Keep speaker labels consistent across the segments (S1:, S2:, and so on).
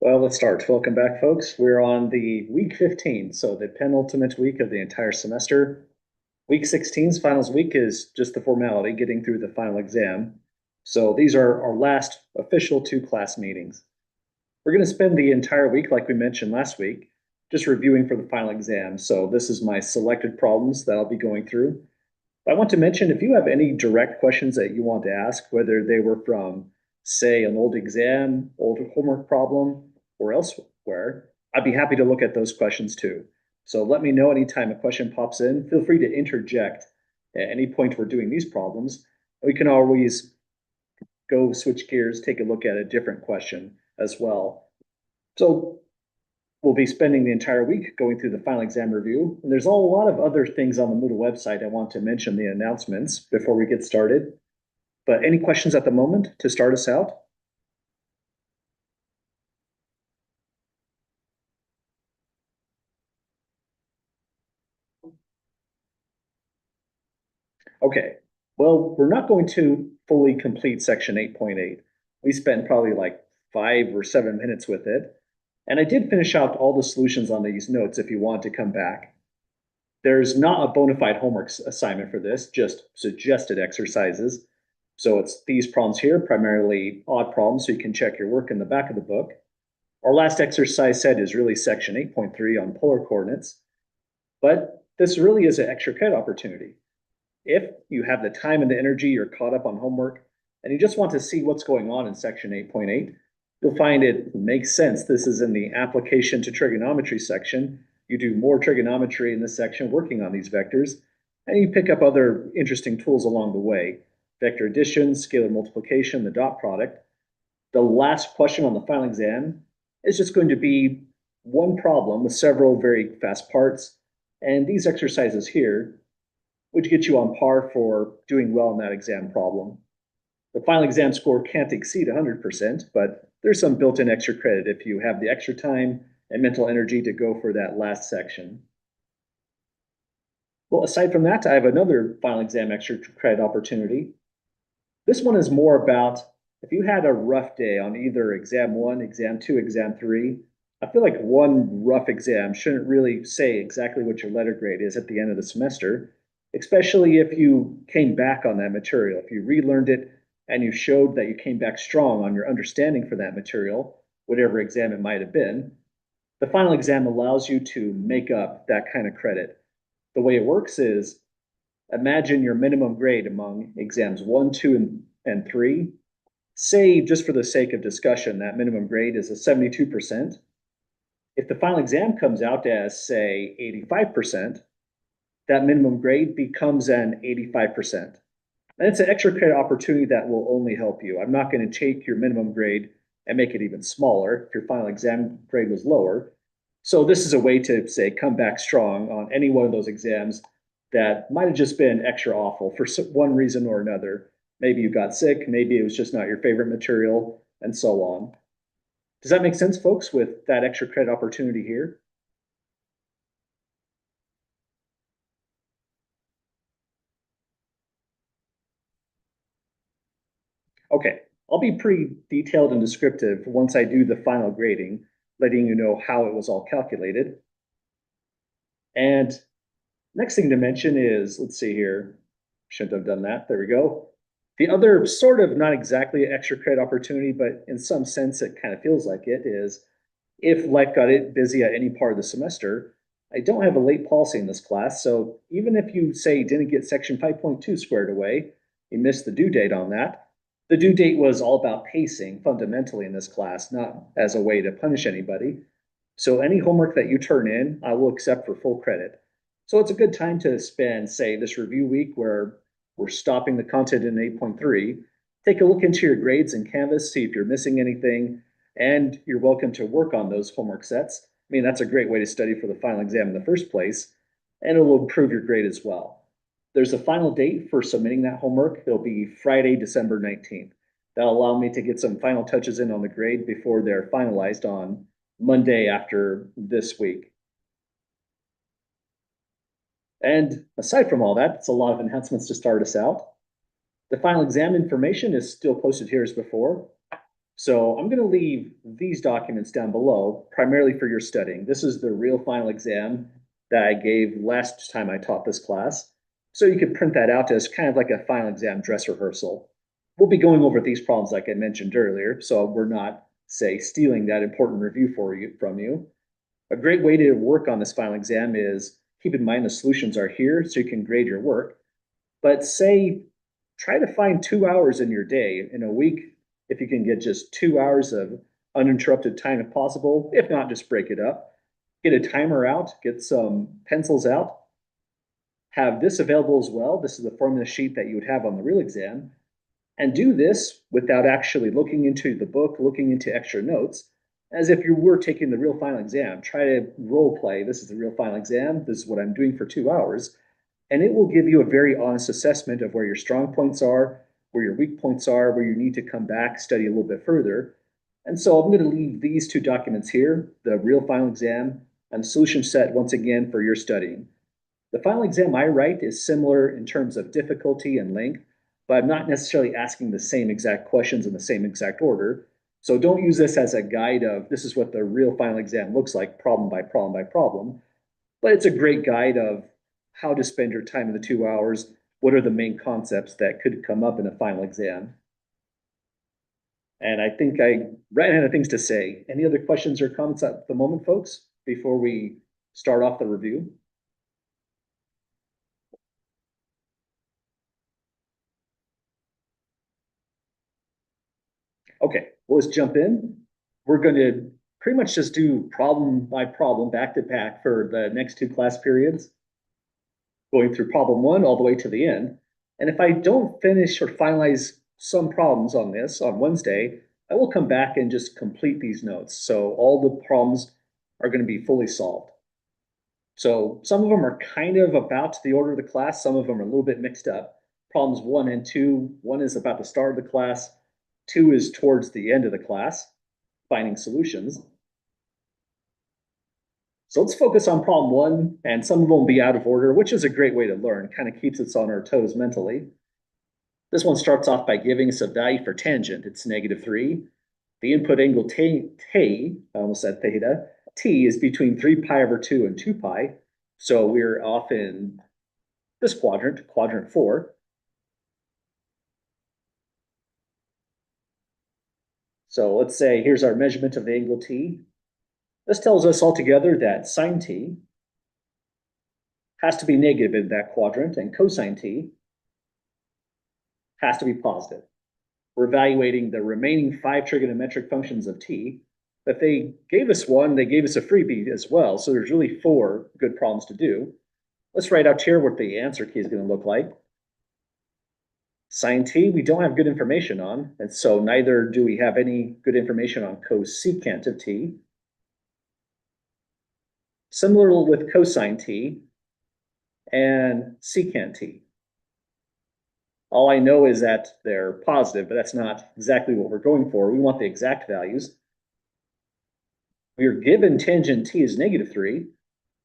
S1: Well, let's start. Welcome back, folks. We're on the week 15, so the penultimate week of the entire semester. Week 16's finals week is just the formality, getting through the final exam. So these are our last official two class meetings. We're going to spend the entire week, like we mentioned last week, just reviewing for the final exam. So this is my selected problems that I'll be going through. I want to mention if you have any direct questions that you want to ask, whether they were from, say, an old exam, old homework problem, or elsewhere, I'd be happy to look at those questions too. So let me know anytime a question pops in. Feel free to interject at any point we're doing these problems. We can always go switch gears, take a look at a different question as well. So we'll be spending the entire week going through the final exam review. And there's a lot of other things on the Moodle website I want to mention the announcements before we get started. But any questions at the moment to start us out? Okay, well, we're not going to fully complete section 8.8. We spent probably like 5 or 7 minutes with it. And I did finish out all the solutions on these notes if you want to come back. There's not a bona fide homework assignment for this, just suggested exercises. So it's these problems here, primarily odd problems, so you can check your work in the back of the book. Our last exercise set is really section 8.3 on polar coordinates, but this really is an extra credit opportunity. If you have the time and the energy, you're caught up on homework, and you just want to see what's going on in section 8.8, you'll find it makes sense. This is in the application to trigonometry section. You do more trigonometry in this section working on these vectors, and you pick up other interesting tools along the way. Vector addition, scalar multiplication, the dot product. The last question on the final exam is just going to be one problem with several very fast parts. And these exercises here, which get you on par for doing well in that exam problem. The final exam score can't exceed 100%, but there's some built-in extra credit if you have the extra time and mental energy to go for that last section. Well, aside from that, I have another final exam extra credit opportunity. This one is more about if you had a rough day on either exam 1, exam 2, exam 3, I feel like one rough exam shouldn't really say exactly what your letter grade is at the end of the semester, especially if you came back on that material. If you relearned it and you showed that you came back strong on your understanding for that material, whatever exam it might have been, the final exam allows you to make up that kind of credit. The way it works is imagine your minimum grade among exams 1, 2, and 3. Say, just for the sake of discussion, that minimum grade is a 72%. If the final exam comes out as, say, 85%, that minimum grade becomes an 85%. And it's an extra credit opportunity that will only help you. I'm not going to take your minimum grade and make it even smaller if your final exam grade was lower. So this is a way to, say, come back strong on any one of those exams that might have just been extra awful for one reason or another. Maybe you got sick, maybe it was just not your favorite material, and so on. Does that make sense, folks, with that extra credit opportunity here? Okay, I'll be pretty detailed and descriptive once I do the final grading, letting you know how it was all calculated. And next thing to mention is, let's see here, shouldn't have done that, there we go. The other sort of not exactly extra credit opportunity, but in some sense it kind of feels like it, is if life got it busy at any part of the semester, I don't have a late policy in this class. So even if you say didn't get section 5.2 squared away, you missed the due date on that. The due date was all about pacing fundamentally in this class, not as a way to punish anybody. So any homework that you turn in, I will accept for full credit. So it's a good time to spend, say, this review week where we're stopping the content in 8.3. Take a look into your grades in Canvas, see if you're missing anything, and you're welcome to work on those homework sets. I mean, that's a great way to study for the final exam in the first place, and it will improve your grade as well. There's a final date for submitting that homework. It'll be Friday, December 19th. That'll allow me to get some final touches in on the grade before they're finalized on Monday after this week. And aside from all that, it's a lot of enhancements to start us out. The final exam information is still posted here as before. So I'm going to leave these documents down below primarily for your studying. This is the real final exam that I gave last time I taught this class. So you could print that out as kind of like a final exam dress rehearsal. We'll be going over these problems like I mentioned earlier, so we're not, say, stealing that important review from you. A great way to work on this final exam is keep in mind the solutions are here so you can grade your work. But say, try to find 2 hours in your day in a week. If you can get just 2 hours of uninterrupted time if possible, if not, just break it up. Get a timer out, get some pencils out, have this available as well. This is the formula sheet that you would have on the real exam. And do this without actually looking into the book, looking into extra notes, as if you were taking the real final exam. Try to role play. This is the real final exam. This is what I'm doing for 2 hours. And it will give you a very honest assessment of where your strong points are, where your weak points are, where you need to come back, study a little bit further. And so I'm going to leave these two documents here, the real final exam and the solution set once again for your studying. The final exam I write is similar in terms of difficulty and length, but I'm not necessarily asking the same exact questions in the same exact order. So don't use this as a guide of this is what the real final exam looks like, problem by problem by problem. But it's a great guide of how to spend your time in the 2 hours. What are the main concepts that could come up in a final exam? And I think I ran out of things to say. Any other questions or comments at the moment, folks, before we start off the review? Okay, well, let's jump in. We're going to pretty much just do problem by problem, back to back for the next two class periods, going through problem one all the way to the end. And if I don't finish or finalize some problems on this on Wednesday, I will come back and just complete these notes. So all the problems are going to be fully solved. So some of them are kind of about the order of the class. Some of them are a little bit mixed up. Problems one and two, one is about the start of the class. Two is towards the end of the class, finding solutions. So let's focus on problem one, and some of them will be out of order, which is a great way to learn, kind of keeps us on our toes mentally. This one starts off by giving us a value for tangent. It's -3. The input angle I almost said theta, t is between 3 pi over 2 and 2 pi. So we're off in this quadrant, quadrant 4. So let's say here's our measurement of the angle t. This tells us altogether that sine t has to be negative in that quadrant and cosine t has to be positive. We're evaluating the remaining 5 trigonometric functions of t. If they gave us one, they gave us a freebie as well. So there's really 4 good problems to do. Let's write out here what the answer key is going to look like. Sine t, we don't have good information on, and so neither do we have any good information on cosecant of t. Similar with cosine t and secant t. All I know is that they're positive, but that's not exactly what we're going for. We want the exact values. We are given tangent t is -3,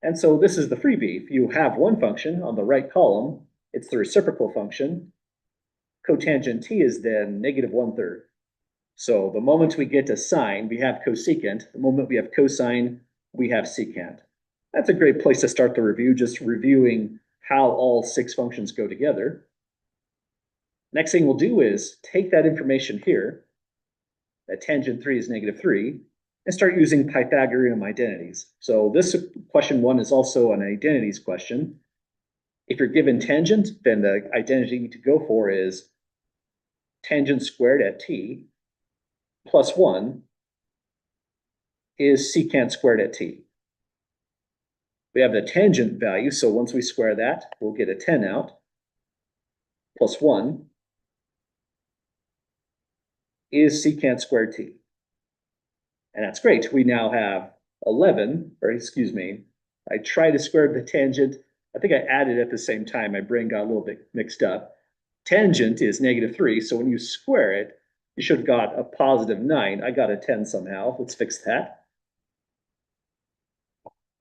S1: and so this is the freebie. If you have one function on the right column, it's the reciprocal function. Cotangent t is then -1/3. So the moment we get to sine, we have cosecant. The moment we have cosine, we have secant. That's a great place to start the review, just reviewing how all 6 functions go together. Next thing we'll do is take that information here, that tangent 3 is -3, and start using Pythagorean identities. So this question 1 is also an identities question. If you're given tangent, then the identity you need to go for is tangent squared at t plus 1 is secant squared at t. We have the tangent value, so once we square that, we'll get a 10 out, plus 1 is secant squared t. And that's great. We now have 11, or excuse me, I tried to square the tangent. I think I added at the same time. My brain got a little bit mixed up. Tangent is -3, so when you square it, you should have got a +9. I got a 10 somehow. Let's fix that.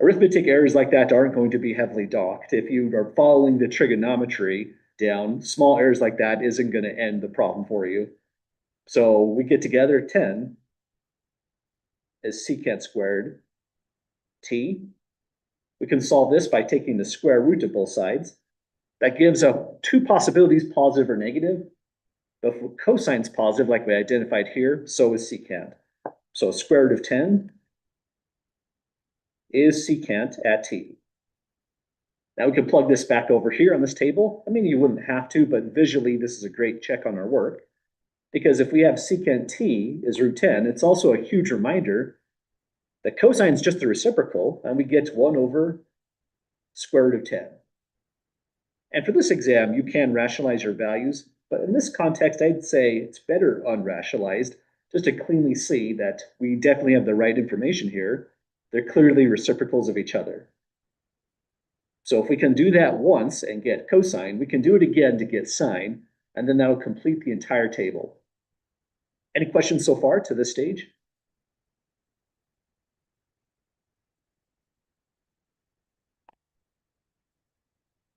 S1: Arithmetic errors like that aren't going to be heavily docked. If you are following the trigonometry down, small errors like that isn't going to end the problem for you. So we get together 10 is secant squared t. We can solve this by taking the square root of both sides. That gives us two possibilities, positive or negative. But if cosine's positive, like we identified here, so is secant. So square root of 10 is secant at t. Now we can plug this back over here on this table. I mean, you wouldn't have to, but visually this is a great check on our work. Because if we have secant t is root 10, it's also a huge reminder that cosine is just the reciprocal, and we get 1 over square root of 10. And for this exam, you can rationalize your values, but in this context, I'd say it's better unrationalized, just to cleanly see that we definitely have the right information here. They're clearly reciprocals of each other. So if we can do that once and get cosine, we can do it again to get sine, and then that'll complete the entire table. Any questions so far to this stage?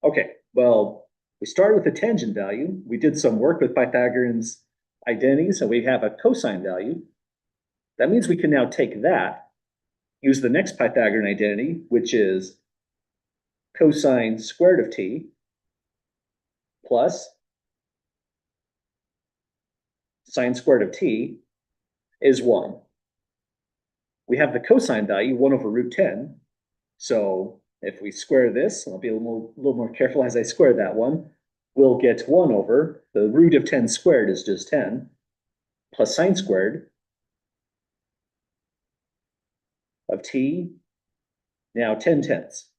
S1: Okay, well, we started with the tangent value. We did some work with Pythagorean's identities, so we have a cosine value. That means we can now take that, use the next Pythagorean identity, which is cosine squared of t plus sine squared of t is 1. We have the cosine value, 1 over root 10. So if we square this, I'll be a little more careful as I square that one, we'll get 1 over, the root of 10 squared is just 10, plus sine squared of t, now 10 tenths.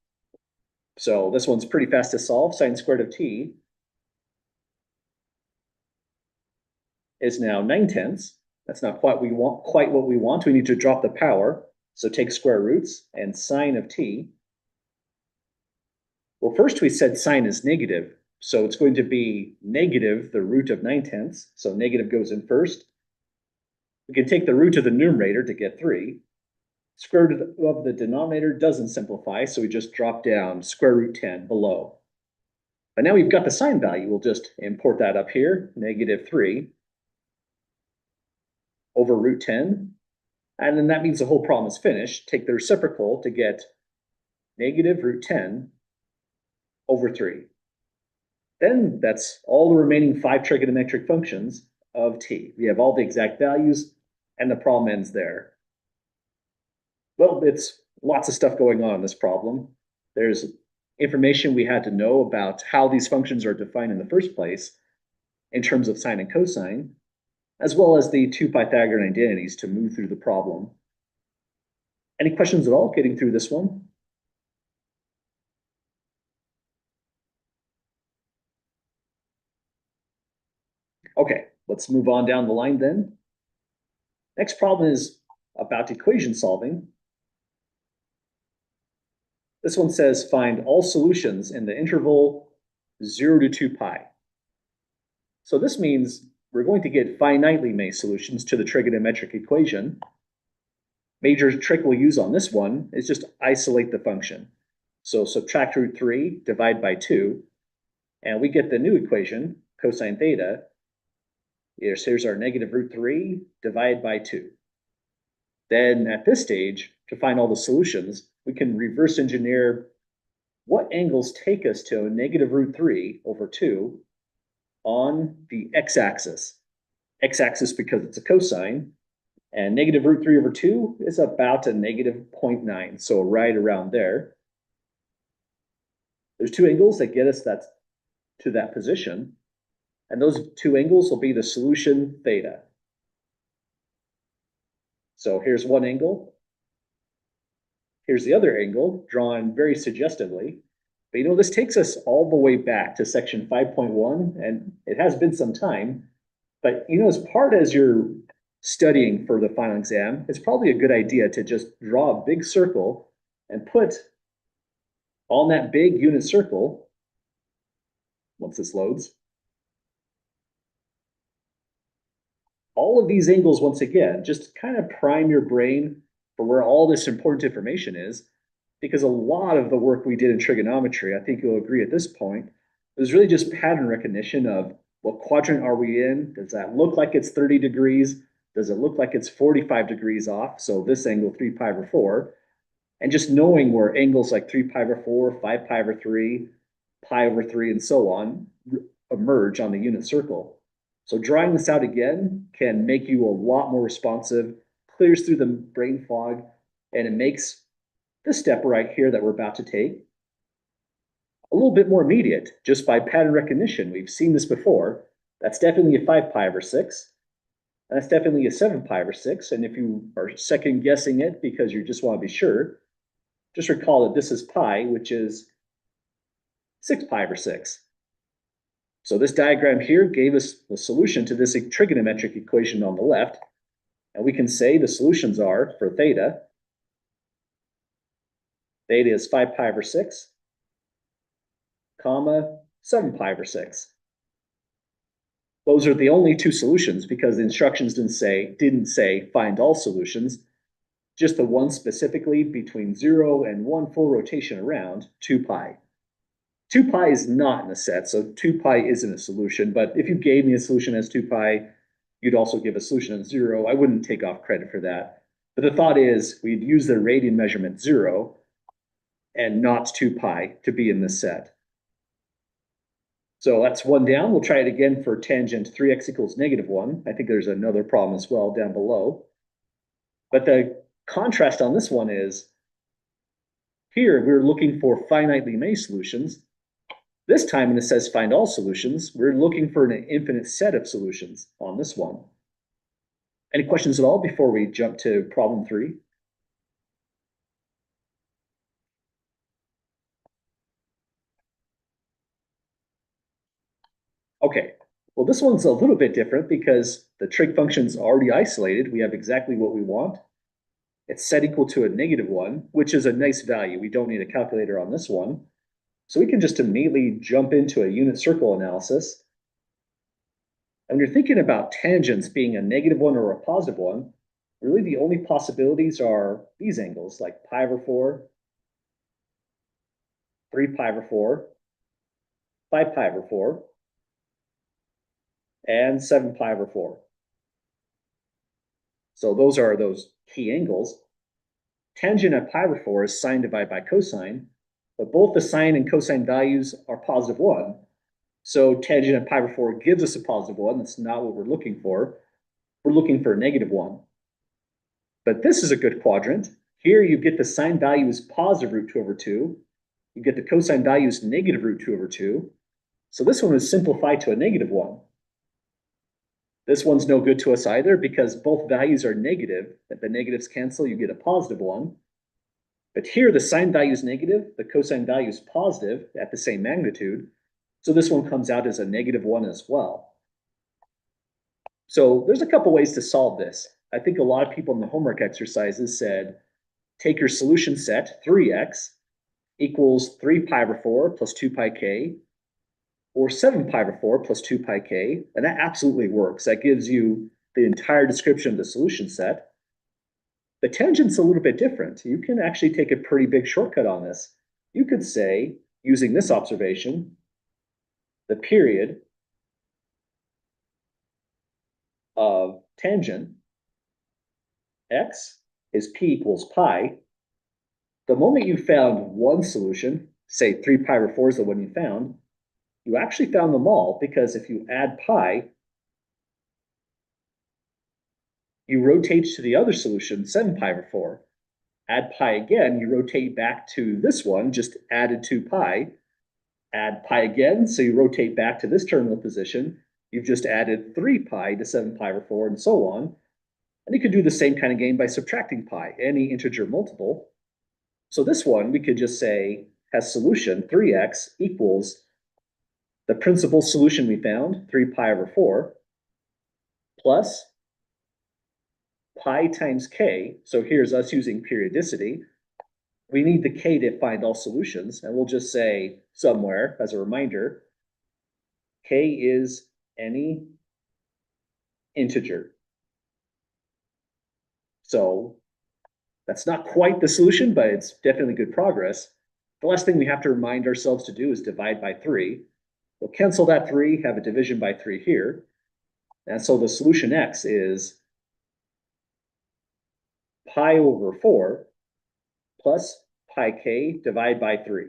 S1: So this one's pretty fast to solve. Sine squared of t is now 9 tenths. That's not quite what we want. We need to drop the power. So take square roots and sine of t. Well, first we said sine is negative. So it's going to be negative the root of 9 tenths. So negative goes in first. We can take the root of the numerator to get 3. Square root of the denominator doesn't simplify, so we just drop down square root 10 below. But now we've got the sine value. We'll just import that up here, negative 3 over root 10. And then that means the whole problem is finished. Take the reciprocal to get negative root 10 over 3. Then that's all the remaining 5 trigonometric functions of t. We have all the exact values, and the problem ends there. Well, it's lots of stuff going on in this problem. There's information we had to know about how these functions are defined in the first place in terms of sine and cosine, as well as the two Pythagorean identities to move through the problem. Any questions at all getting through this one? Okay, let's move on down the line then. Next problem is about equation solving. This one says find all solutions in the interval 0 to 2 pi. So this means we're going to get finitely many solutions to the trigonometric equation. Major trick we'll use on this one is just isolate the function. So subtract root 3, divide by 2, and we get the new equation, cosine theta. Here's our negative root 3, divide by 2. Then at this stage, to find all the solutions, we can reverse engineer what angles take us to a negative root 3 over 2 on the x-axis. X-axis because it's a cosine, and negative root 3 over 2 is about a negative 0.9, so right around there. There's two angles that get us to that position, and those two angles will be the solution theta. So here's one angle. Here's the other angle, drawn very suggestively. But this takes us all the way back to section 5.1, and it has been some time. But as you're studying for the final exam, it's probably a good idea to just draw a big circle and put on that big unit circle, once this loads, all of these angles once again, just kind of prime your brain for where all this important information is, because a lot of the work we did in trigonometry, I think you'll agree at this point, was really just pattern recognition of What quadrant are we in? Does that look like it's 30 degrees? Does it look like it's 45 degrees off? So this angle 3 pi over 4. And just knowing where angles like 3 pi over 4, 5 pi over 3, pi over 3, and so on emerge on the unit circle. So drawing this out again can make you a lot more responsive, clears through the brain fog, and it makes this step right here that we're about to take a little bit more immediate just by pattern recognition. We've seen this before. That's definitely a 5 pi over 6. That's definitely a 7 pi over 6. And if you are second guessing it because you just want to be sure, just recall that this is pi, which is 6 pi over 6. So this diagram here gave us the solution to this trigonometric equation on the left. And we can say the solutions are for theta. Theta is 5 pi over 6, comma, 7 pi over 6. Those are the only two solutions because the instructions didn't say find all solutions, just the one specifically between 0 and 1 full rotation around, 2 pi. 2 pi is not in the set, so 2 pi isn't a solution, but if you gave me a solution as 2 pi, you'd also give a solution as 0. I wouldn't take off credit for that. But the thought is we'd use the radian measurement 0 and not 2 pi to be in this set. So that's one down. We'll try it again for tangent 3x equals -1. I think there's another problem as well down below. But the contrast on this one is here we're looking for finitely many solutions. This time when it says find all solutions, we're looking for an infinite set of solutions on this one. Any questions at all before we jump to problem 3? Okay, well, this one's a little bit different because the trig function's already isolated. We have exactly what we want. It's set equal to a -1, which is a nice value. We don't need a calculator on this one. So we can just immediately jump into a unit circle analysis. And when you're thinking about tangents being a -1 or a +1, really the only possibilities are these angles, like pi over 4, 3 pi over 4, 5 pi over 4, and 7 pi over 4. So those are those key angles. Tangent at pi over 4 is sine divided by cosine, but both the sine and cosine values are +1. So tangent at pi over 4 gives us a +1. That's not what we're looking for. We're looking for a -1. But this is a good quadrant. Here you get the sine value is positive root 2 over 2. You get the cosine value is negative root 2 over 2. So this one is simplified to a -1. This one's no good to us either because both values are negative. If the negatives cancel, you get a +1. But here the sine value is negative, the cosine value is positive at the same magnitude. So this one comes out as a -1 as well. So there's a couple ways to solve this. I think a lot of people in the homework exercises said, take your solution set, 3x equals 3 pi over 4 plus 2 pi k, or 7 pi over 4 plus 2 pi k, and that absolutely works. That gives you the entire description of the solution set. The tangent's a little bit different. You can actually take a pretty big shortcut on this. You could say, using this observation, the period of tangent x is p equals pi. The moment you found one solution, say 3 pi over 4 is the one you found, you actually found them all because if you add pi, you rotate to the other solution, 7 pi over 4. Add pi again, you rotate back to this one, just added 2 pi. Add pi again, so you rotate back to this terminal position. You've just added 3 pi to 7 pi over 4 and so on. And you could do the same kind of game by subtracting pi, any integer multiple. So this one, we could just say has solution 3x equals the principal solution we found, 3 pi over 4, plus pi times k. So here's us using periodicity. We need the k to find all solutions, and we'll just say somewhere as a reminder, k is any integer. So that's not quite the solution, but it's definitely good progress. The last thing we have to remind ourselves to do is divide by 3. We'll cancel that 3, have a division by 3 here. And so the solution x is pi over 4 plus pi k divided by 3.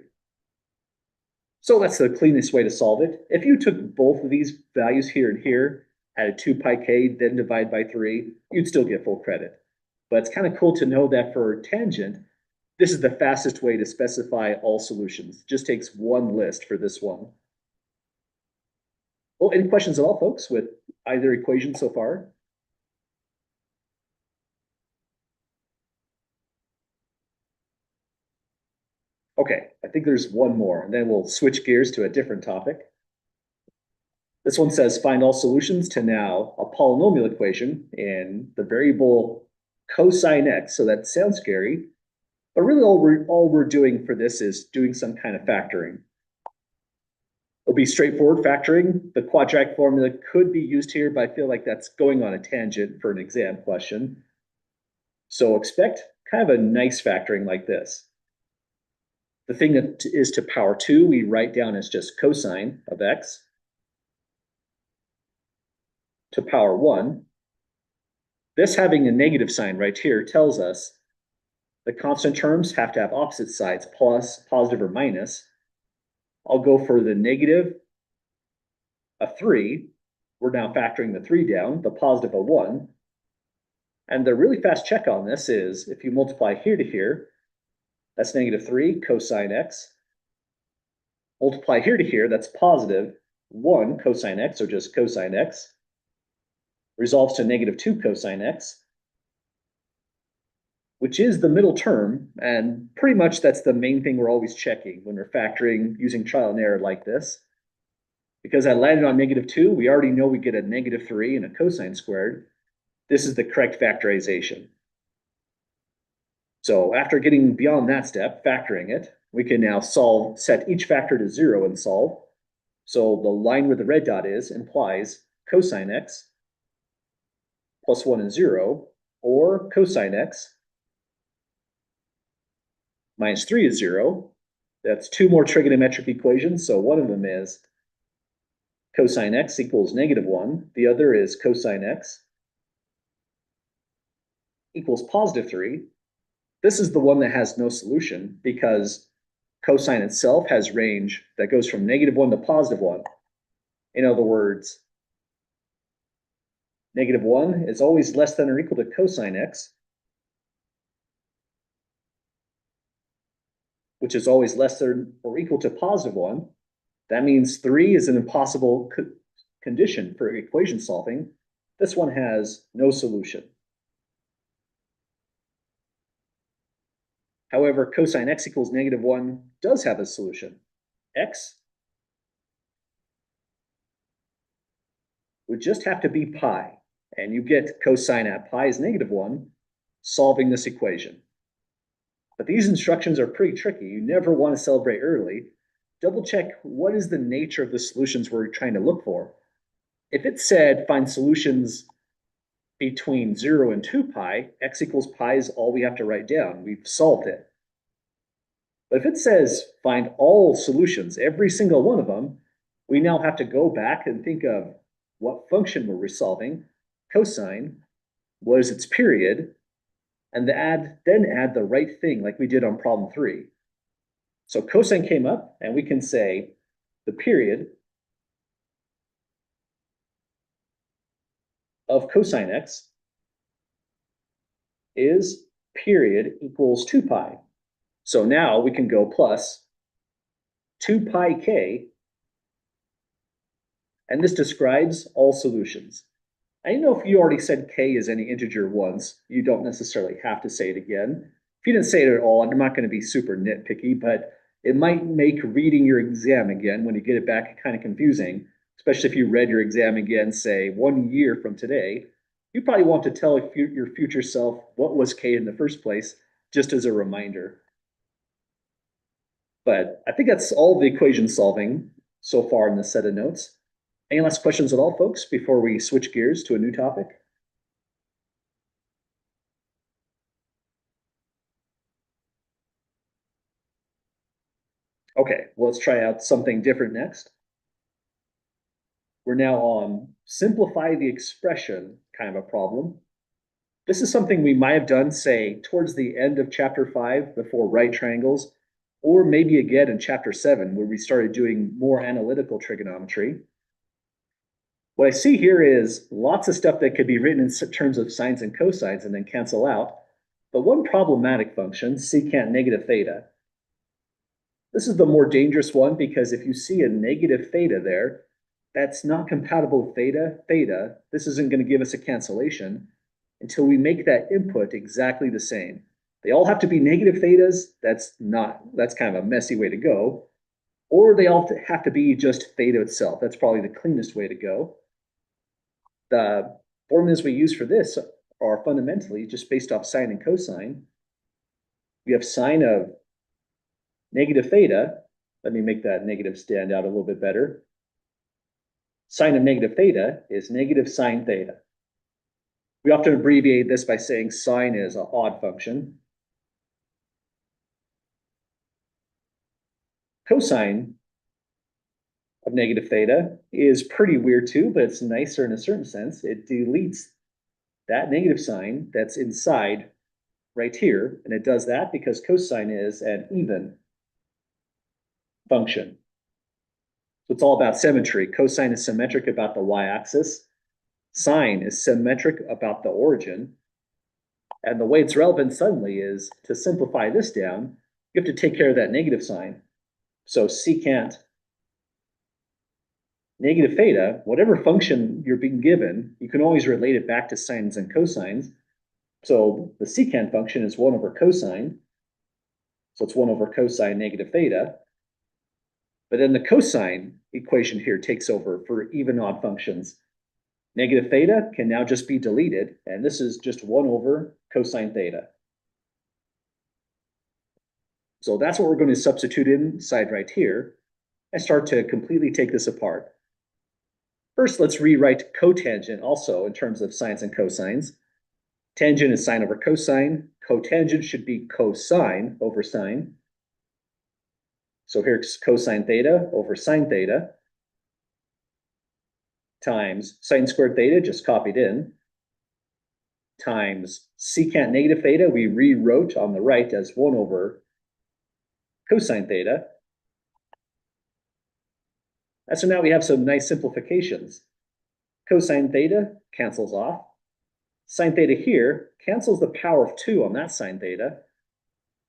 S1: So that's the cleanest way to solve it. If you took both of these values here and here, added 2 pi k, then divide by 3, you'd still get full credit. But it's kind of cool to know that for tangent, this is the fastest way to specify all solutions. It just takes one list for this one. Well, any questions at all, folks, with either equation so far? Okay, I think there's one more, and then we'll switch gears to a different topic. This one says find all solutions to now a polynomial equation in the variable cosine x. So that sounds scary, but really all we're doing for this is doing some kind of factoring. It'll be straightforward factoring. The quadratic formula could be used here, but I feel like that's going on a tangent for an exam question. So expect kind of a nice factoring like this. The thing that is to power 2, we write down as just cosine of x. To power 1, this having a negative sign right here tells us the constant terms have to have opposite sides, plus, positive, or minus. I'll go for the negative, a 3. We're now factoring the 3 down, the positive, a 1. And the really fast check on this is if you multiply here to here, that's negative 3 cosine x. Multiply here to here, that's positive 1 cosine x, or just cosine x. Resolves to negative 2 cosine x, which is the middle term. And pretty much that's the main thing we're always checking when we're factoring using trial and error like this. Because I landed on negative 2, we already know we get a negative 3 and a cosine squared. This is the correct factorization. So after getting beyond that step, factoring it, we can now set each factor to 0 and solve. So the line where the red dot is implies cosine x plus 1 and 0, or cosine x minus 3 is 0. That's 2 more trigonometric equations. So one of them is cosine x equals negative 1. The other is cosine x equals positive 3. This is the one that has no solution because cosine itself has range that goes from negative 1 to positive 1. In other words, negative 1 is always less than or equal to cosine x, which is always less than or equal to positive 1. That means 3 is an impossible condition for equation solving. This one has no solution. However, cosine x equals negative 1 does have a solution. X would just have to be pi, and you get cosine at pi is negative 1, solving this equation. But these instructions are pretty tricky. You never want to celebrate early. Double check what is the nature of the solutions we're trying to look for. If it said find solutions between 0 and 2 pi, x equals pi is all we have to write down. We've solved it. But if it says find all solutions, every single one of them, we now have to go back and think of what function were we solving, cosine, what is its period, and then add the right thing like we did on problem 3. So cosine came up, and we can say the period of cosine x is period equals 2 pi. So now we can go plus 2 pi k, and this describes all solutions. I know if you already said k is any integer once, you don't necessarily have to say it again. If you didn't say it at all, I'm not going to be super nitpicky, but it might make reading your exam again when you get it back kind of confusing, especially if you read your exam again, say 1 year from today. You probably want to tell your future self what was k in the first place, just as a reminder. But I think that's all the equation solving so far in this set of notes. Any last questions at all, folks, before we switch gears to a new topic? Okay, well, let's try out something different next. We're now on simplify the expression kind of a problem. This is something we might have done, say, towards the end of chapter 5 before right triangles, or maybe again in chapter 7 where we started doing more analytical trigonometry. What I see here is lots of stuff that could be written in terms of sines and cosines and then cancel out. But one problematic function, secant negative theta. This is the more dangerous one because if you see a negative theta there, that's not compatible with theta. This isn't going to give us a cancellation until we make that input exactly the same. They all have to be negative thetas. That's kind of a messy way to go. Or they all have to be just theta itself. That's probably the cleanest way to go. The formulas we use for this are fundamentally just based off sine and cosine. We have sine of negative theta. Let me make that negative stand out a little bit better. Sine of negative theta is negative sine theta. We often abbreviate this by saying sine is an odd function. Cosine of negative theta is pretty weird too, but it's nicer in a certain sense. It deletes that negative sign that's inside right here, and it does that because cosine is an even function. So it's all about symmetry. Cosine is symmetric about the y-axis. Sine is symmetric about the origin. And the way it's relevant suddenly is to simplify this down, you have to take care of that negative sign. So secant negative theta, whatever function you're being given, you can always relate it back to sines and cosines. So the secant function is 1 over cosine. So it's 1 over cosine negative theta. But then the cosine equation here takes over for even odd functions. Negative theta can now just be deleted, and this is just 1 over cosine theta. So that's what we're going to substitute inside right here and start to completely take this apart. First, let's rewrite cotangent also in terms of sines and cosines. Tangent is sine over cosine. Cotangent should be cosine over sine. So here's cosine theta over sine theta times sine squared theta, just copied in, times secant negative theta, we rewrote on the right as 1 over cosine theta. And so now we have some nice simplifications. Cosine theta cancels off. Sine theta here cancels the power of 2 on that sine theta.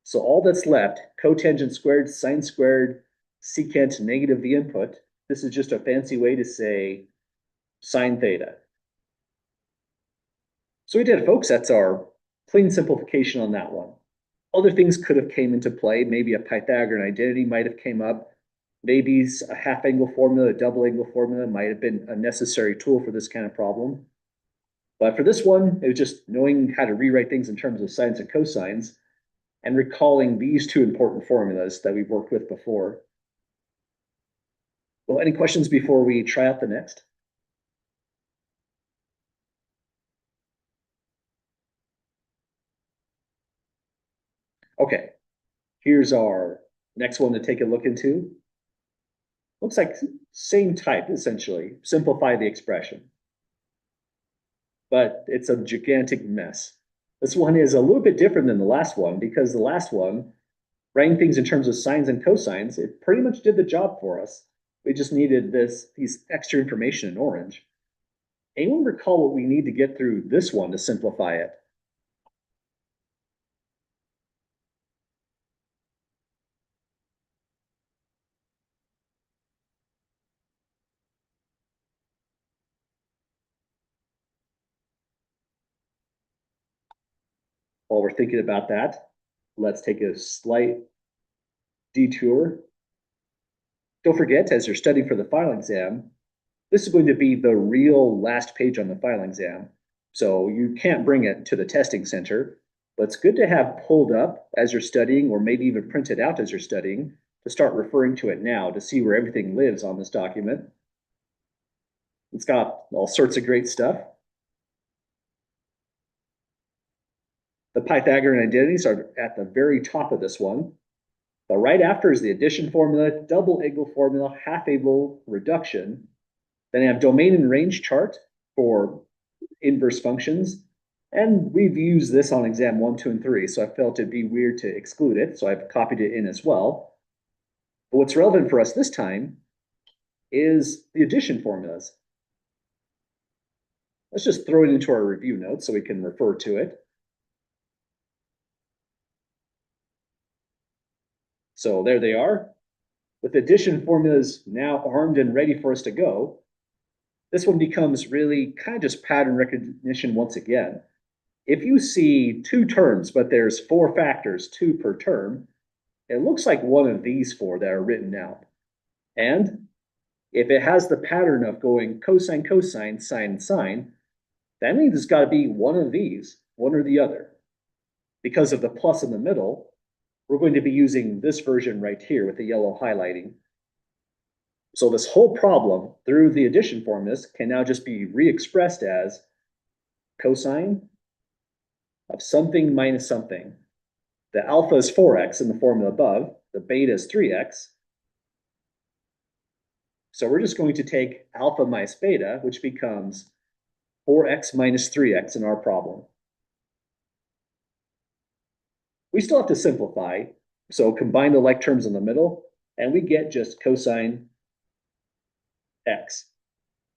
S1: So all that's left, cotangent squared, sine squared, secant negative the input. This is just a fancy way to say sine theta. So we did, folks. That's our clean simplification on that one. Other things could have came into play. Maybe a Pythagorean identity might have came up. Maybe a half angle formula, a double angle formula might have been a necessary tool for this kind of problem. But for this one, it was just knowing how to rewrite things in terms of sines and cosines and recalling these two important formulas that we've worked with before. Well, any questions before we try out the next? Okay, here's our next one to take a look into. Looks like same type, essentially. Simplify the expression. But it's a gigantic mess. This one is a little bit different than the last one because the last one, writing things in terms of sines and cosines, it pretty much did the job for us. We just needed these extra information in orange. Anyone recall what we need to get through this one to simplify it? While we're thinking about that, let's take a slight detour. Don't forget, as you're studying for the final exam, this is going to be the real last page on the final exam. So you can't bring it to the testing center, but it's good to have pulled up as you're studying, or maybe even printed out as you're studying, to start referring to it now to see where everything lives on this document. It's got all sorts of great stuff. The Pythagorean identities are at the very top of this one. But right after is the addition formula, double angle formula, half angle reduction. Then I have domain and range chart for inverse functions. And we've used this on exam 1, 2, and 3, so I felt it'd be weird to exclude it, so I've copied it in as well. But what's relevant for us this time is the addition formulas. Let's just throw it into our review notes so we can refer to it. So there they are. With addition formulas now armed and ready for us to go, this one becomes really kind of just pattern recognition once again. If you see two terms, but there's 4 factors, 2 per term, it looks like one of these 4 that are written out. And if it has the pattern of going cosine, cosine, sine, sine, that means it's got to be one of these, one or the other. Because of the plus in the middle, we're going to be using this version right here with the yellow highlighting. So this whole problem through the addition formulas can now just be re-expressed as cosine of something minus something. The alpha is 4x in the formula above, the beta is 3x. So we're just going to take alpha minus beta, which becomes 4x minus 3x in our problem. We still have to simplify, so combine the like terms in the middle, and we get just cosine x.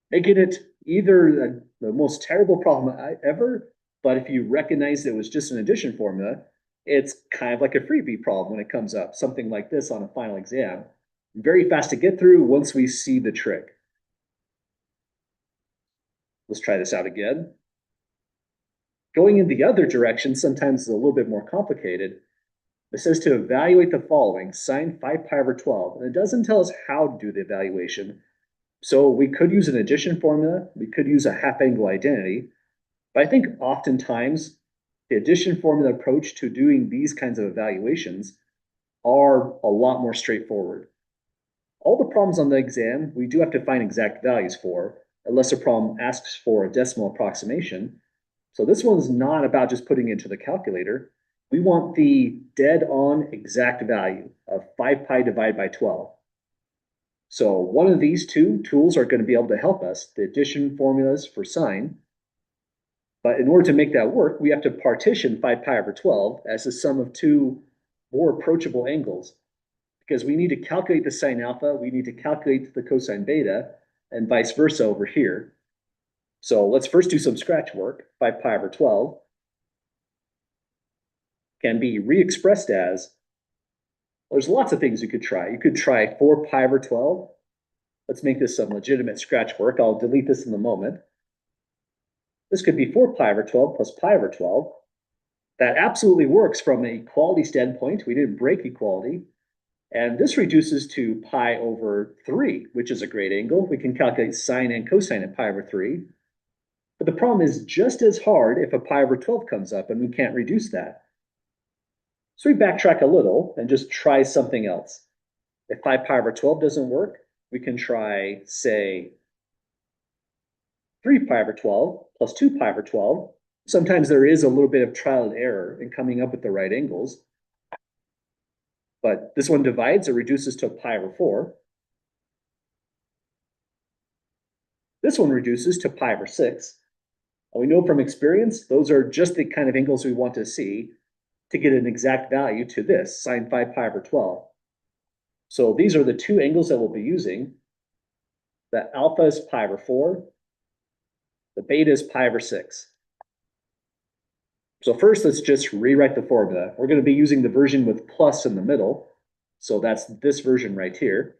S1: Making it either the most terrible problem ever, but if you recognize it was just an addition formula, it's kind of like a freebie problem when it comes up, something like this on a final exam. Very fast to get through once we see the trick. Let's try this out again. Going in the other direction sometimes is a little bit more complicated. It says to evaluate the following, sine 5 pi over 12, and it doesn't tell us how to do the evaluation. So we could use an addition formula, we could use a half angle identity, but I think oftentimes the addition formula approach to doing these kinds of evaluations are a lot more straightforward. All the problems on the exam, we do have to find exact values for, unless a problem asks for a decimal approximation. So this one's not about just putting it into the calculator. We want the dead-on exact value of 5 pi divided by 12. So one of these 2 tools are going to be able to help us, the addition formulas for sine. But in order to make that work, we have to partition 5 pi over 12 as the sum of 2 more approachable angles, because we need to calculate the sine alpha, we need to calculate the cosine beta, and vice versa over here. So let's first do some scratch work. 5 pi over 12 can be re-expressed as, well, there's lots of things you could try. You could try 4 pi over 12. Let's make this some legitimate scratch work. I'll delete this in a moment. This could be 4 pi over 12 plus pi over 12. That absolutely works from an equality standpoint. We didn't break equality. And this reduces to pi over 3, which is a great angle. We can calculate sine and cosine at pi over 3. But the problem is just as hard if a pi over 12 comes up and we can't reduce that. So we backtrack a little and just try something else. If 5 pi over 12 doesn't work, we can try, say, 3 pi over 12 plus 2 pi over 12. Sometimes there is a little bit of trial and error in coming up with the right angles. But this one divides, it reduces to pi over 4. This one reduces to pi over 6. And we know from experience, those are just the kind of angles we want to see to get an exact value to this, sine 5 pi over 12. So these are the 2 angles that we'll be using. The alpha is pi over 4. The beta is pi over 6. So first, let's just rewrite the formula. We're going to be using the version with plus in the middle. So that's this version right here.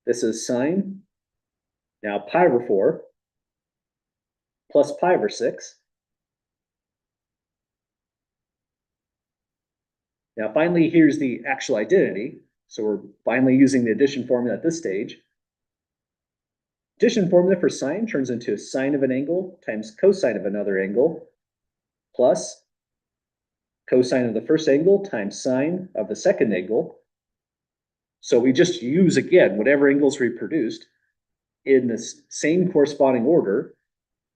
S1: This is sine. Now pi over 4 plus pi over 6. Now finally, here's the actual identity. So we're finally using the addition formula at this stage. Addition formula for sine turns into sine of an angle times cosine of another angle plus cosine of the first angle times sine of the second angle. So we just use, again, whatever angles we produced in this same corresponding order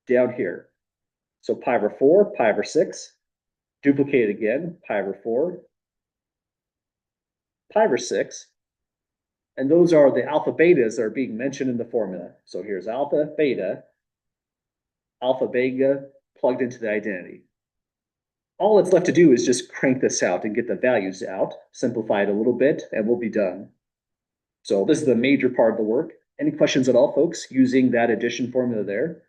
S1: down here. So pi over 4, pi over 6, duplicate again, pi over 4, pi over 6. And those are the alpha betas that are being mentioned in the formula. So here's alpha beta plugged into the identity. All that's left to do is just crank this out and get the values out, simplify it a little bit, and we'll be done. So this is the major part of the work. Any questions at all, folks, using that addition formula there?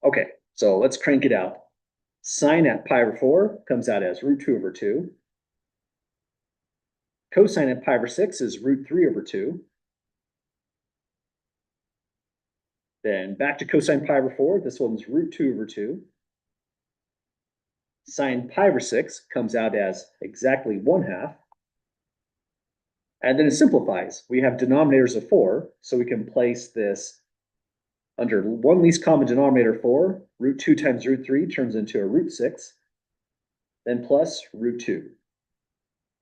S1: Okay, so let's crank it out. Sine at pi over 4 comes out as root 2 over 2. Cosine at pi over 6 is root 3 over 2. Then back to cosine pi over 4, this one's root 2 over 2. Sine pi over 6 comes out as exactly 1/2. And then it simplifies. We have denominators of 4, so we can place this under one least common denominator 4. Root 2 times root 3 turns into a root 6, then plus root 2.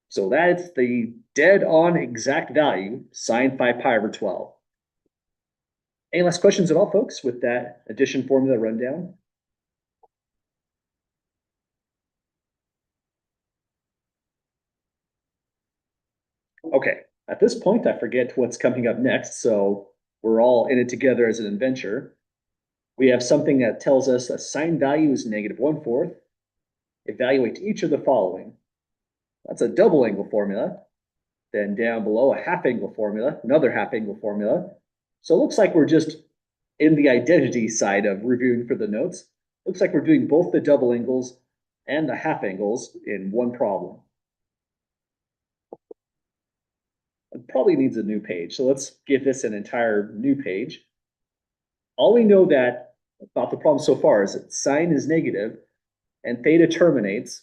S1: So that's the dead-on exact value, sine 5 pi over 12. Any last questions at all, folks, with that addition formula rundown? Okay, at this point, I forget what's coming up next, so we're all in it together as an adventure. We have something that tells us a sine value is -1/4. Evaluate each of the following. That's a double angle formula. Then down below, a half angle formula, another half angle formula. So it looks like we're just in the identity side of reviewing for the notes. Looks like we're doing both the double angles and the half angles in one problem. It probably needs a new page, so let's give this an entire new page. All we know that about the problem so far is that sine is negative and theta terminates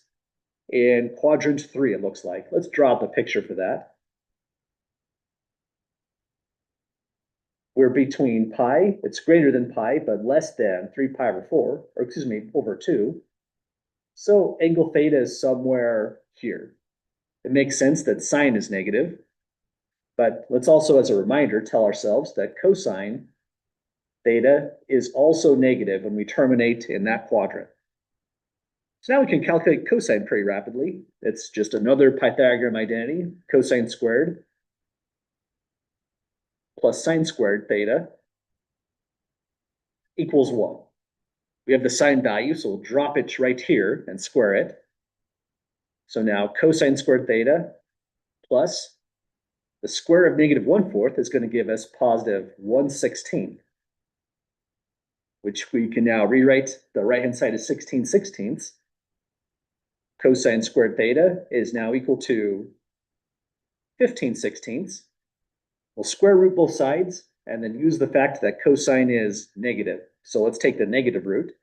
S1: in quadrant 3, it looks like. Let's draw up a picture for that. We're between pi, it's greater than pi, but less than 3 pi over 4, or excuse me, over 2. So angle theta is somewhere here. It makes sense that sine is negative, but let's also, as a reminder, tell ourselves that cosine theta is also negative when we terminate in that quadrant. So now we can calculate cosine pretty rapidly. It's just another Pythagorean identity, cosine squared plus sine squared theta equals 1. We have the sine value, so we'll drop it right here and square it. So now cosine squared theta plus the square of -1/4 is going to give us positive 1/16, which we can now rewrite. The right-hand side is 16/16. Cosine squared theta is now equal to 15/16. We'll square root both sides and then use the fact that cosine is negative. So let's take the negative root.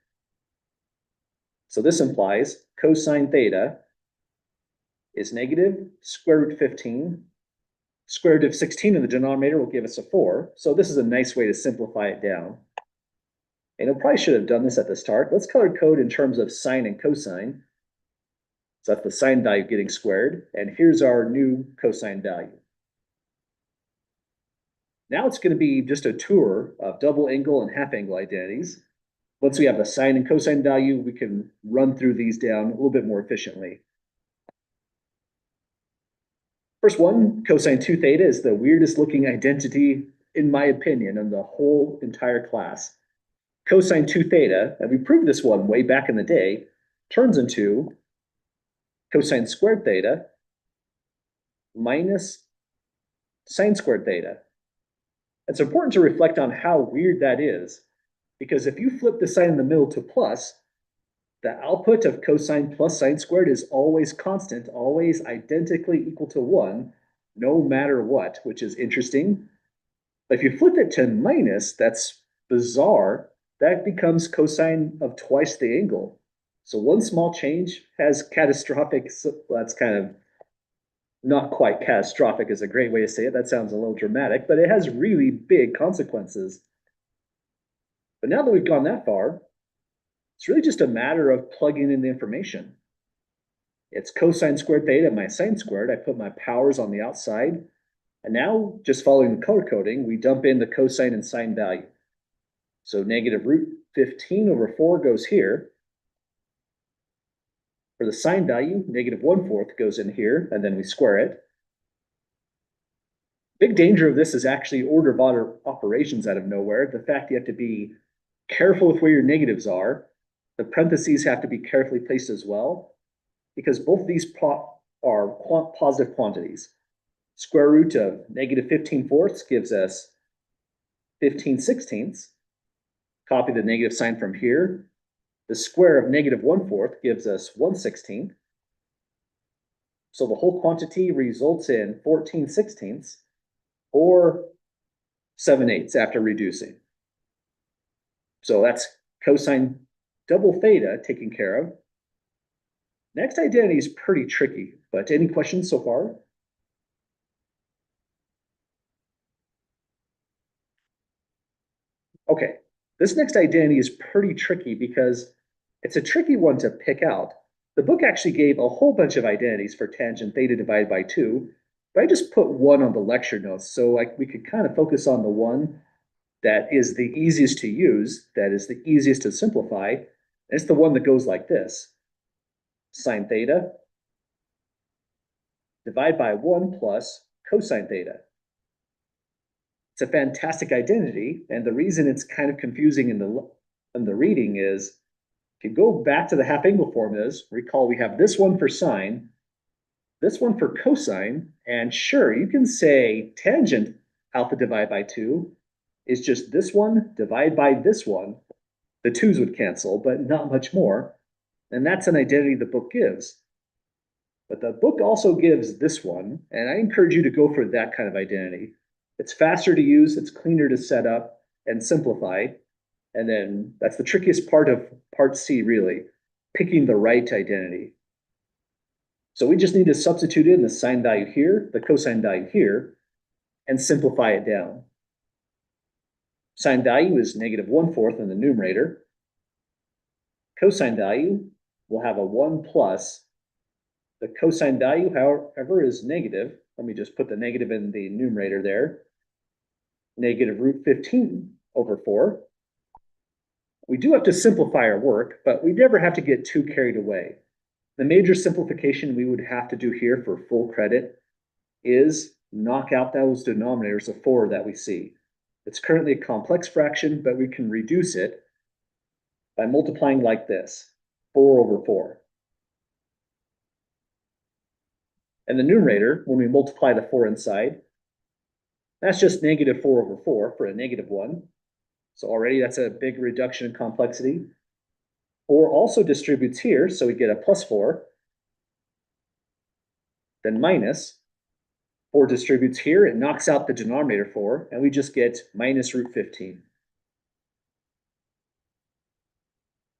S1: So this implies cosine theta is negative square root 15. Square root of 16 in the denominator will give us a 4. So this is a nice way to simplify it down. And I probably should have done this at the start. Let's color code in terms of sine and cosine. So that's the sine value getting squared. And here's our new cosine value. Now it's going to be just a tour of double angle and half angle identities. Once we have the sine and cosine value, we can run through these down a little bit more efficiently. First one, cosine 2 theta, is the weirdest looking identity, in my opinion, in the whole entire class. Cosine 2 theta, and we proved this one way back in the day, turns into cosine squared theta minus sine squared theta. It's important to reflect on how weird that is, because if you flip the sign in the middle to plus, the output of cosine plus sine squared is always constant, always identically equal to 1, no matter what, which is interesting. But if you flip it to minus, that's bizarre. That becomes cosine of twice the angle. So one small change has catastrophic, that's kind of not quite catastrophic is a great way to say it. That sounds a little dramatic, but it has really big consequences. But now that we've gone that far, it's really just a matter of plugging in the information. It's cosine squared theta minus sine squared. I put my powers on the outside. And now, just following the color coding, we dump in the cosine and sine value. So negative root 15 over 4 goes here. For the sine value, -1/4 goes in here, and then we square it. Big danger of this is actually order of operations out of nowhere. The fact you have to be careful with where your negatives are. The parentheses have to be carefully placed as well, because both of these are positive quantities. Square root of -15/4 gives us 15/16. Copy the negative sign from here. The square of -1/4 gives us 1/16. So the whole quantity results in 14/16, or 7/8 after reducing. So that's cosine double theta taken care of. Next identity is pretty tricky, but any questions so far? Okay, this next identity is pretty tricky because it's a tricky one to pick out. The book actually gave a whole bunch of identities for tangent theta divided by 2, but I just put one on the lecture notes so we could kind of focus on the one that is the easiest to use, that is the easiest to simplify. It's the one that goes like this. Sine theta divided by 1 plus cosine theta. It's a fantastic identity, and the reason it's kind of confusing in the reading is, if you go back to the half angle formulas, recall we have this one for sine, this one for cosine, and sure, you can say tangent alpha divided by 2 is just this one divided by this one. The 2's would cancel, but not much more. And that's an identity the book gives. But the book also gives this one, and I encourage you to go for that kind of identity. It's faster to use, it's cleaner to set up and simplify. And then that's the trickiest part of part C, really, picking the right identity. So we just need to substitute in the sine value here, the cosine value here, and simplify it down. Sine value is -1/4 in the numerator. Cosine value will have a 1 plus. The cosine value, however, is negative. Let me just put the negative in the numerator there. -√15/4. We do have to simplify our work, but we never have to get too carried away. The major simplification we would have to do here for full credit is knock out those denominators of 4 that we see. It's currently a complex fraction, but we can reduce it by multiplying like this, 4/4. And the numerator, when we multiply the 4 inside, that's just -4/4 for a -1. So already that's a big reduction in complexity. 4 also distributes here, so we get a +4. Then minus. 4 distributes here, it knocks out the denominator 4, and we just get -√15.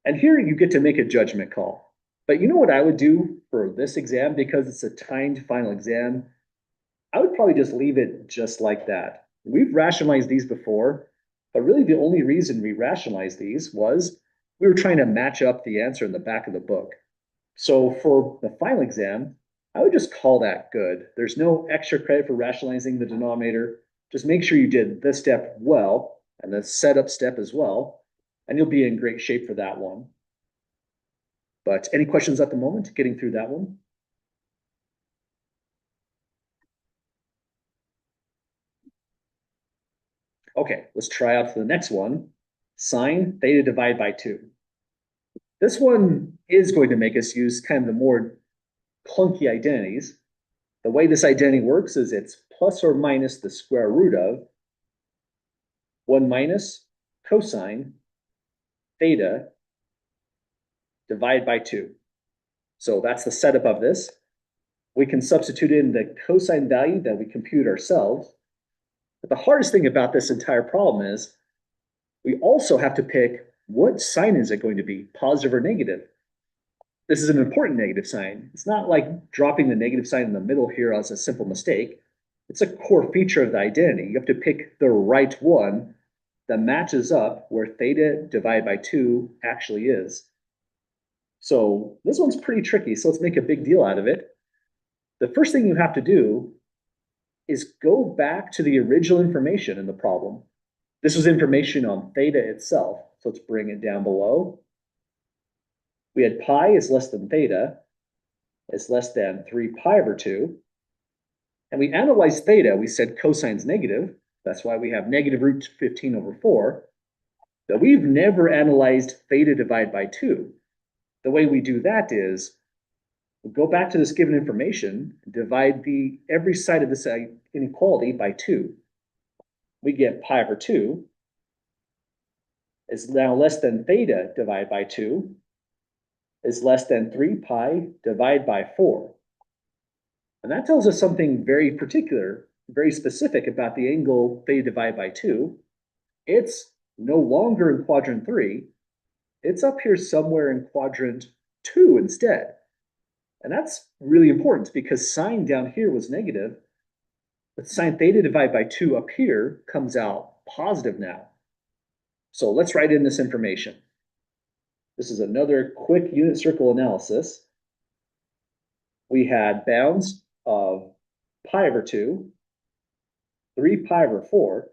S1: And here you get to make a judgment call. But you know what I would do for this exam, because it's a timed final exam? I would probably just leave it just like that. We've rationalized these before, but really the only reason we rationalized these was we were trying to match up the answer in the back of the book. So for the final exam, I would just call that good. There's no extra credit for rationalizing the denominator. Just make sure you did this step well and the setup step as well, and you'll be in great shape for that one. But any questions at the moment, getting through that one? Okay, let's try out for the next one. Sine theta divided by 2. This one is going to make us use kind of the more clunky identities. The way this identity works is it's plus or minus the square root of 1 minus cosine theta divided by 2. So that's the setup of this. We can substitute in the cosine value that we compute ourselves. But the hardest thing about this entire problem is we also have to pick what sign is it going to be, positive or negative. This is an important negative sign. It's not like dropping the negative sign in the middle here as a simple mistake. It's a core feature of the identity. You have to pick the right one that matches up where theta divided by 2 actually is. So this one's pretty tricky, so let's make a big deal out of it. The first thing you have to do is go back to the original information in the problem. This was information on theta itself, so let's bring it down below. We had pi is less than theta, is less than 3 pi over 2. And we analyzed theta. We said cosine's negative. That's why we have negative root 15 over 4. But we've never analyzed theta divided by 2. The way we do that is we go back to this given information, divide every side of this inequality by 2. We get pi over 2 is now less than theta divided by 2 is less than 3 pi divided by 4. And that tells us something very particular, very specific about the angle theta divided by 2. It's no longer in quadrant 3. It's up here somewhere in quadrant 2 instead. And that's really important because sine down here was negative, but sine theta divided by 2 up here comes out positive now. So let's write in this information. This is another quick unit circle analysis. We had bounds of pi over 2, 3 pi over 4.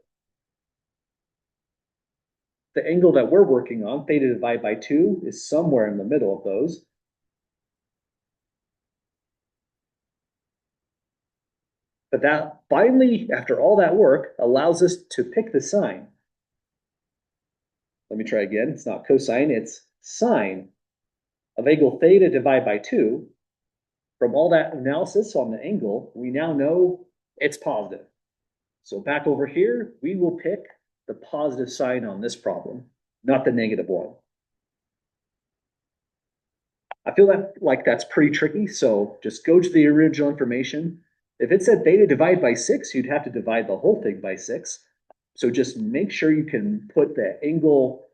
S1: The angle that we're working on, theta divided by 2, is somewhere in the middle of those. But that finally, after all that work, allows us to pick the sine. Let me try again. It's not cosine, it's sine of angle theta divided by 2. From all that analysis on the angle, we now know it's positive. So back over here, we will pick the positive sign on this problem, not the negative one. I feel like that's pretty tricky, so just go to the original information. If it said theta divided by 6, you'd have to divide the whole thing by 6. So just make sure you can put the angle,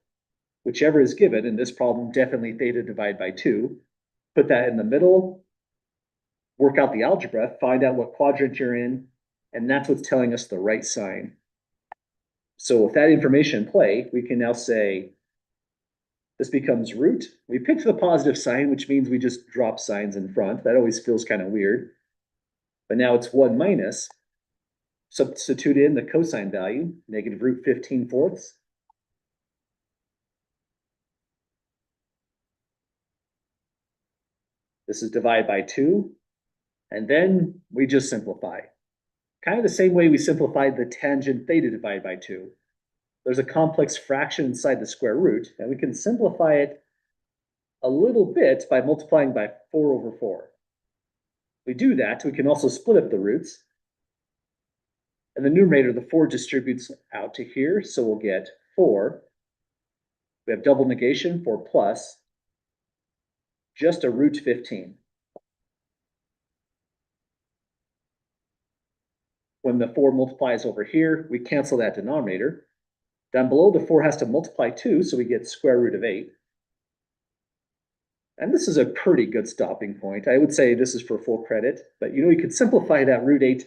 S1: whichever is given, in this problem, definitely theta divided by 2. Put that in the middle, work out the algebra, find out what quadrant you're in, and that's what's telling us the right sign. So with that information in play, we can now say this becomes root. We picked the positive sign, which means we just drop signs in front. That always feels kind of weird. But now it's 1 minus. Substitute in the cosine value, negative root 15 fourths. This is divided by 2. And then we just simplify. Kind of the same way we simplified the tangent theta divided by 2. There's a complex fraction inside the square root, and we can simplify it a little bit by multiplying by 4 over 4. We do that, we can also split up the roots. And the numerator, the 4 distributes out to here, so we'll get 4. We have double negation, 4 plus, just a root 15. When the 4 multiplies over here, we cancel that denominator. Down below, the 4 has to multiply 2, so we get square root of 8. And this is a pretty good stopping point. I would say this is for full credit, but you can simplify that root 8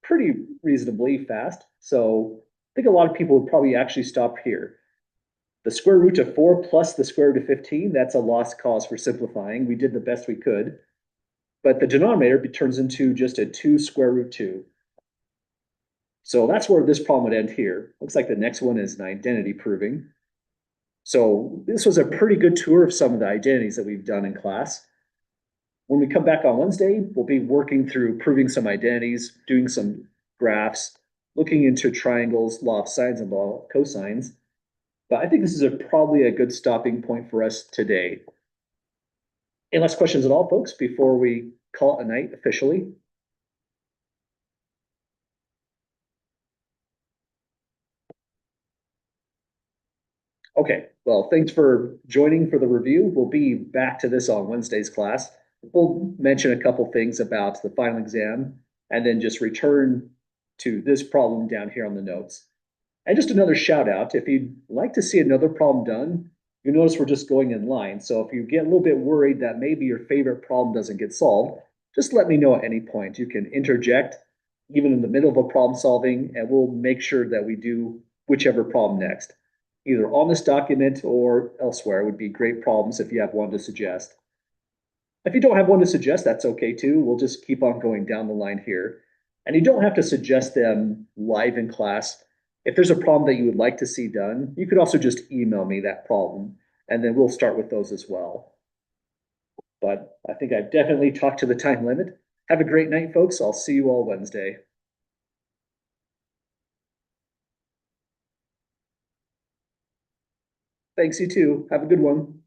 S1: pretty reasonably fast. So I think a lot of people would probably actually stop here. The square root of 4 plus the square root of 15, that's a lost cause for simplifying. We did the best we could. But the denominator turns into just a 2 square root 2. So that's where this problem would end here. Looks like the next one is an identity proving. So this was a pretty good tour of some of the identities that we've done in class. When we come back on Wednesday, we'll be working through proving some identities, doing some graphs, looking into triangles, law of sines and law of cosines. But I think this is probably a good stopping point for us today. Any last questions at all, folks, before we call it a night officially? Okay, well, thanks for joining for the review. We'll be back to this on Wednesday's class. We'll mention a couple things about the final exam and then just return to this problem down here on the notes. And just another shout out, if you'd like to see another problem done, you notice we're just going in line. So if you get a little bit worried that maybe your favorite problem doesn't get solved, just let me know at any point. You can interject even in the middle of a problem solving, and we'll make sure that we do whichever problem next. Either on this document or elsewhere would be great problems if you have one to suggest. If you don't have one to suggest, that's okay too. We'll just keep on going down the line here. And you don't have to suggest them live in class. If there's a problem that you would like to see done, you could also just email me that problem, and then we'll start with those as well. But I think I've definitely talked to the time limit. Have a great night, folks. I'll see you all Wednesday. Thanks, you too. Have a good one.